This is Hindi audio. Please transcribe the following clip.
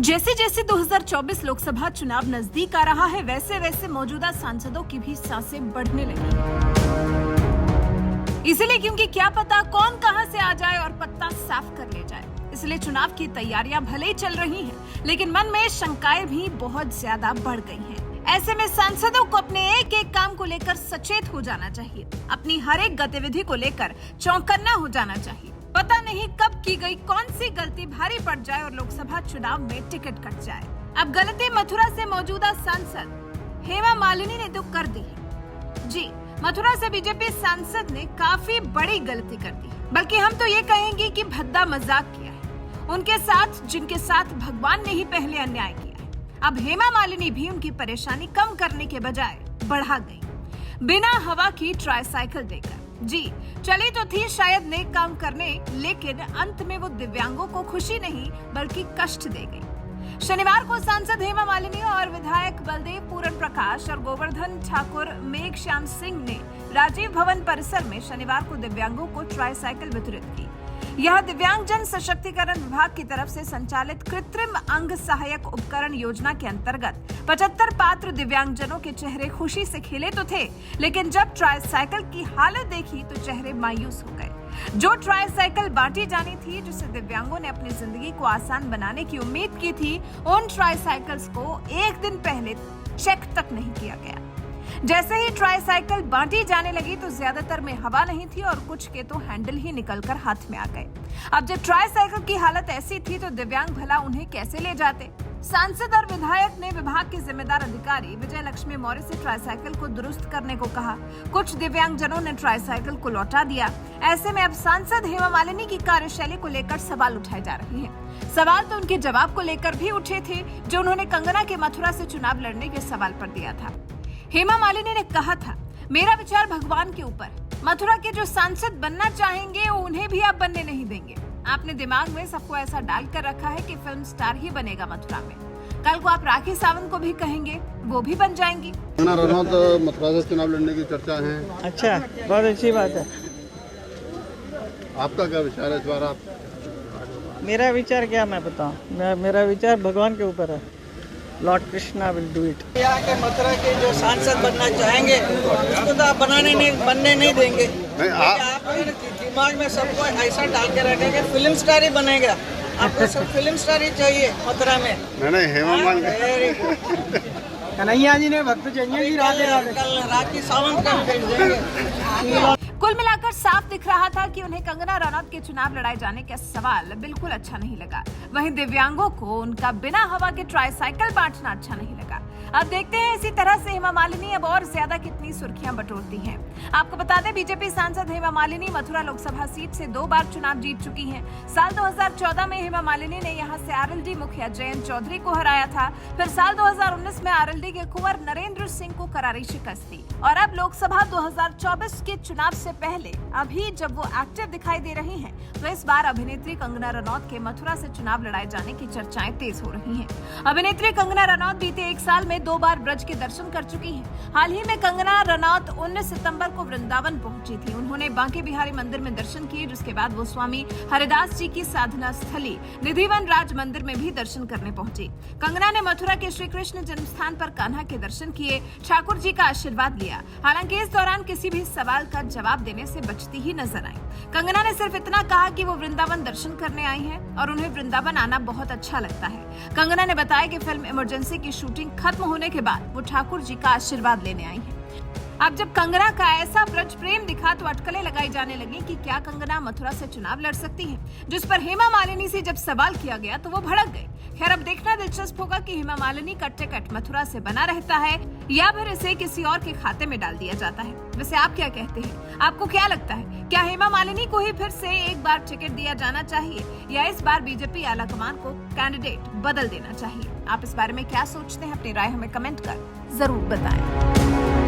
जैसे जैसे 2024 लोकसभा चुनाव नजदीक आ रहा है, वैसे वैसे मौजूदा सांसदों की भी सांसें बढ़ने लगी हैं। इसलिए क्योंकि क्या पता कौन कहां से आ जाए और पत्ता साफ कर ले जाए। इसलिए चुनाव की तैयारियां भले ही चल रही हैं, लेकिन मन में शंकाएं भी बहुत ज्यादा बढ़ गई हैं। ऐसे में सांसदों को अपने एक एक काम को लेकर सचेत हो जाना चाहिए। अपनी हर एक गतिविधि को लेकर चौकन्ना हो जाना चाहिए। पता नहीं कब की गई कौन सी गलती भारी पड़ जाए और लोकसभा चुनाव में टिकट कट जाए। अब गलती मथुरा से मौजूदा सांसद हेमा मालिनी ने तो कर दी है। जी, मथुरा से बीजेपी सांसद ने काफी बड़ी गलती कर दी, बल्कि हम तो ये कहेंगे कि भद्दा मजाक किया है उनके साथ, जिनके साथ भगवान ने ही पहले अन्याय किया है। अब हेमा मालिनी भी उनकी परेशानी कम करने के बजाय बढ़ा गई, बिना हवा की ट्राईसाइकिल देकर। जी, चली तो थी शायद नेक काम करने, लेकिन अंत में वो दिव्यांगों को खुशी नहीं बल्कि कष्ट दे गई। शनिवार को सांसद हेमा मालिनी और विधायक बलदेव पूरन प्रकाश और गोवर्धन ठाकुर मेघ श्याम सिंह ने राजीव भवन परिसर में शनिवार को दिव्यांगों को ट्राईसाइकिल वितरित की। यह दिव्यांगजन सशक्तिकरण विभाग की तरफ से संचालित कृत्रिम अंग सहायक उपकरण योजना के अंतर्गत 75 पात्र दिव्यांगजनों के चेहरे खुशी से खिले तो थे, लेकिन जब ट्राईसाइकिल की हालत देखी तो चेहरे मायूस हो गए। जो ट्राईसाइकिल बांटी जानी थी, जिसे दिव्यांगों ने अपनी जिंदगी को आसान बनाने की उम्मीद की थी, उन ट्राईसाइकिल्स को एक दिन पहले चेक तक नहीं किया गया। जैसे ही ट्राईसाइकिल बांटी जाने लगी तो ज्यादातर में हवा नहीं थी और कुछ के तो हैंडल ही निकलकर हाथ में आ गए। अब जब ट्राईसाइकिल की हालत ऐसी थी तो दिव्यांग भला उन्हें कैसे ले जाते। सांसद और विधायक ने विभाग के जिम्मेदार अधिकारी विजय लक्ष्मी मौर्य से ट्राईसाइकिल को दुरुस्त करने को कहा। कुछ दिव्यांगजनों ने ट्राईसाइकिल को लौटा दिया। ऐसे में अब सांसद हेमा मालिनी की कार्यशैली को लेकर सवाल उठाए जा रहे हैं। सवाल तो उनके जवाब को लेकर भी उठे थे, जो उन्होंने कंगना के मथुरा से चुनाव लड़ने के सवाल पर दिया था। हेमा मालिनी ने कहा था, मेरा विचार भगवान के ऊपर। मथुरा के जो सांसद बनना चाहेंगे उन्हें भी आप बनने नहीं देंगे। आपने दिमाग में सबको ऐसा डाल कर रखा है कि फिल्म स्टार ही बनेगा मथुरा में। कल को आप राखी सावंत को भी कहेंगे, वो भी बन जाएंगी। कंगना रनौत मथुरा से चुनाव लड़ने की चर्चा है। अच्छा, बहुत अच्छी बात है। आपका क्या विचार है इस बार? आप मेरा विचार क्या मैं बताऊं? मेरा विचार भगवान के ऊपर है। Lord Krishna will do it. यहाँ के मथुरा के जो सांसद बनना चाहेंगे उसको तो आप बनने नहीं देंगे। नहीं, आप दिमाग में सबको ऐसा डाल के रखेंगे फिल्म स्टार ही बनेगा। आपको सब फिल्म स्टार ही चाहिए मथुरा में। नहीं, हेमा मालिनी कन्हैया जी ने भक्त चाहिए जी, कल राखी सावंत का भेज देंगे। कुल मिलाकर साफ दिख रहा था कि उन्हें कंगना रनौत के चुनाव लड़ाए जाने का सवाल बिल्कुल अच्छा नहीं लगा। वहीं दिव्यांगों को उनका बिना हवा के ट्राईसाइकिल बांटना अच्छा नहीं लगा। अब देखते हैं इसी तरह से हेमा मालिनी अब और ज्यादा कितनी सुर्खियां बटोरती हैं। आपको बता दें, बीजेपी सांसद हेमा मालिनी मथुरा लोकसभा सीट से 2 बार चुनाव जीत चुकी हैं। साल 2014 में हेमा मालिनी ने यहां से आरएलडी मुखिया जयंत चौधरी को हराया था। फिर साल 2019 में आरएलडी के कुंवर नरेंद्र सिंह को करारी शिकस्त दी। और अब लोकसभा 2024 के चुनाव से पहले अभी जब वो एक्टिव दिखाई दे रही हैं, तो इस बार अभिनेत्री कंगना रनौत के मथुरा से चुनाव लड़ाए जाने की चर्चाएं तेज हो रही हैं। अभिनेत्री कंगना रनौत बीते 1 साल में 2 बार ब्रज के दर्शन कर चुकी हैं। हाल ही में कंगना रनौत 19 सितंबर को वृंदावन पहुंची थी। उन्होंने बांके बिहारी मंदिर में दर्शन किए, जिसके बाद वो स्वामी हरिदास जी की साधना स्थली निधिवन राज मंदिर में भी दर्शन करने पहुंची। कंगना ने मथुरा के श्री कृष्ण जन्म स्थान पर कान्हा के दर्शन किए, ठाकुर जी का आशीर्वाद लिया। हालांकि इस दौरान किसी भी सवाल का जवाब देने से बचती ही नजर आई। कंगना ने सिर्फ इतना कहा कि वो वृंदावन दर्शन करने आई हैं और उन्हें वृंदावन आना बहुत अच्छा लगता है। कंगना ने बताया कि फिल्म इमरजेंसी की शूटिंग खत्म होने के बाद वो ठाकुर जी का आशीर्वाद लेने आई हैं। अब जब कंगना का ऐसा ब्रज प्रेम दिखा तो अटकलें लगाई जाने लगी कि क्या कंगना मथुरा से चुनाव लड़ सकती है, जिस पर हेमा मालिनी से जब सवाल किया गया तो वो भड़क गई। खैर, अब देखना दिलचस्प होगा कि हेमा मालिनी का टिकट मथुरा से बना रहता है या फिर इसे किसी और के खाते में डाल दिया जाता है। वैसे आप क्या कहते हैं? आपको क्या लगता है, क्या हेमा मालिनी को ही फिर से एक बार टिकट दिया जाना चाहिए या इस बार बीजेपी आलाकमान को कैंडिडेट बदल देना चाहिए? आप इस बारे में क्या सोचते हैं? अपनी राय हमें कमेंट कर जरूर बताएं।